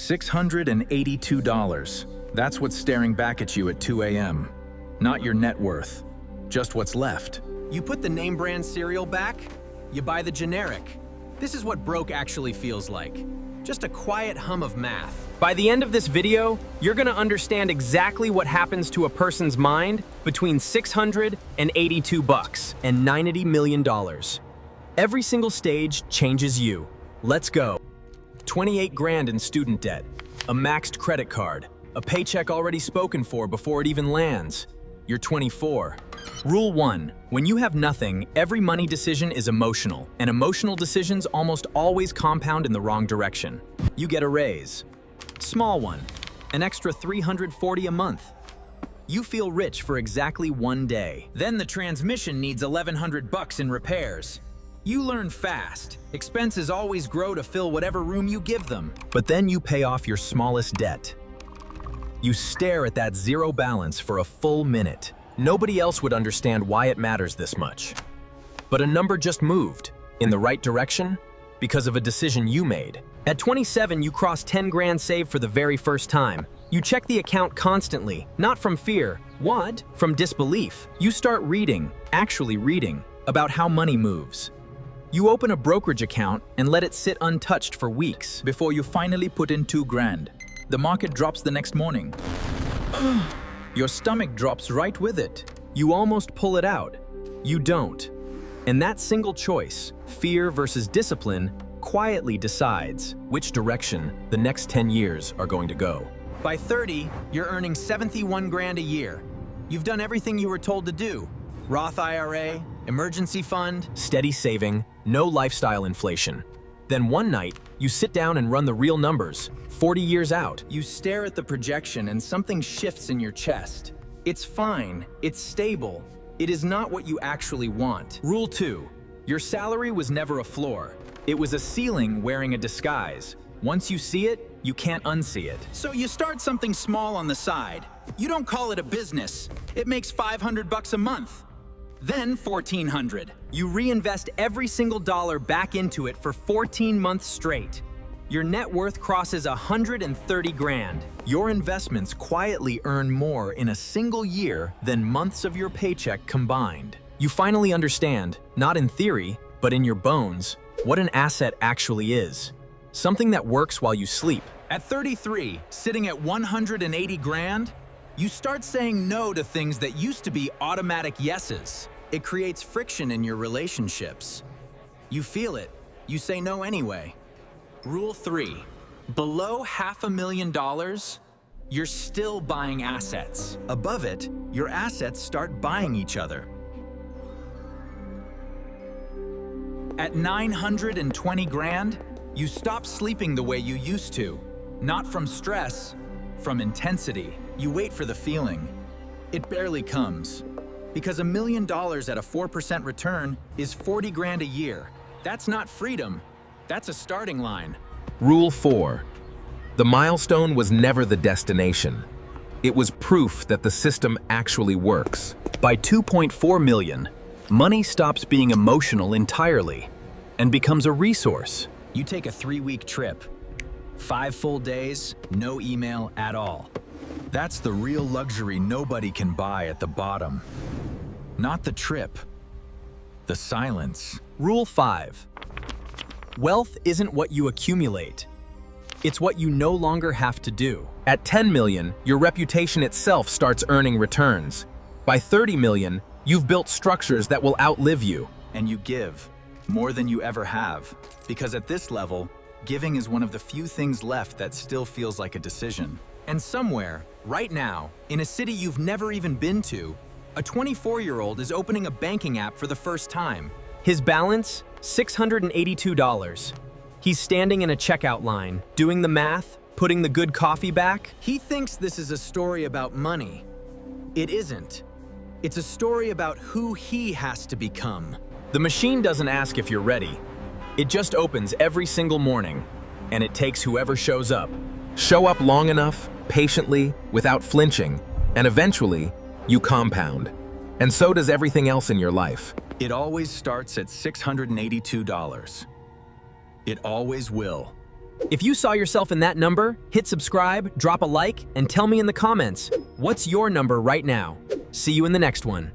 $682. That's what's staring back at you at 2 a.m. Not your net worth, just what's left. You put the name brand cereal back, you buy the generic. This is what broke actually feels like. Just a quiet hum of math. By the end of this video, you're gonna understand exactly what happens to a person's mind between $682 and $90 million. Every single stage changes you. Let's go. 28 grand in student debt, a maxed credit card, a paycheck already spoken for before it even lands. You're 24. Rule 1. When you have nothing, every money decision is emotional, and emotional decisions almost always compound in the wrong direction. You get a raise. Small one. An extra $340 a month. You feel rich for exactly one day. Then the transmission needs $1,100 in repairs. You learn fast. Expenses always grow to fill whatever room you give them. But then you pay off your smallest debt. You stare at that zero balance for a full minute. Nobody else would understand why it matters this much. But a number just moved in the right direction because of a decision you made. At 27, you cross 10 grand saved for the very first time. You check the account constantly, not from fear. What? From disbelief. You start reading, actually reading, about how money moves. You open a brokerage account and let it sit untouched for weeks. Before you finally put in 2 grand, the market drops the next morning. Your stomach drops right with it. You almost pull it out. You don't. And that single choice, fear versus discipline, quietly decides which direction the next 10 years are going to go. By 30, you're earning 71 grand a year. You've done everything you were told to do. Roth IRA, emergency fund, steady saving, no lifestyle inflation. Then one night, you sit down and run the real numbers, 40 years out. You stare at the projection and something shifts in your chest. It's fine, it's stable. It is not what you actually want. Rule 2. Your salary was never a floor. It was a ceiling wearing a disguise. Once you see it, you can't unsee it. So you start something small on the side. You don't call it a business. It makes $500 a month. Then $1,400. You reinvest every single dollar back into it for 14 months straight. Your net worth crosses 130 grand. Your investments quietly earn more in a single year than months of your paycheck combined. You finally understand, not in theory, but in your bones, what an asset actually is. Something that works while you sleep. At 33, sitting at 180 grand, you start saying no to things that used to be automatic yeses. It creates friction in your relationships. You feel it. You say no anyway. Rule 3. Below $500,000, you're still buying assets. Above it, your assets start buying each other. At 920 grand, you stop sleeping the way you used to. Not from stress, from intensity. You wait for the feeling. It barely comes. Because $1 million at a 4% return is 40 grand a year. That's not freedom. That's a starting line. Rule 4. The milestone was never the destination. It was proof that the system actually works. By 2.4 million, money stops being emotional entirely and becomes a resource. You take a 3-week trip. 5 full days, no email at all. That's the real luxury nobody can buy at the bottom. Not the trip, the silence. Rule 5. Wealth isn't what you accumulate. It's what you no longer have to do. At 10 million, your reputation itself starts earning returns. By 30 million, you've built structures that will outlive you. And you give more than you ever have. Because at this level, giving is one of the few things left that still feels like a decision. And somewhere, right now, in a city you've never even been to, a 24-year-old is opening a banking app for the first time. His balance? $682. He's standing in a checkout line, doing the math, putting the good coffee back. He thinks this is a story about money. It isn't. It's a story about who he has to become. The machine doesn't ask if you're ready. It just opens every single morning, and it takes whoever shows up. Show up long enough, patiently, without flinching, and eventually, you compound. And so does everything else in your life. It always starts at $682. It always will. If you saw yourself in that number, hit subscribe, drop a like, and tell me in the comments, what's your number right now? See you in the next one.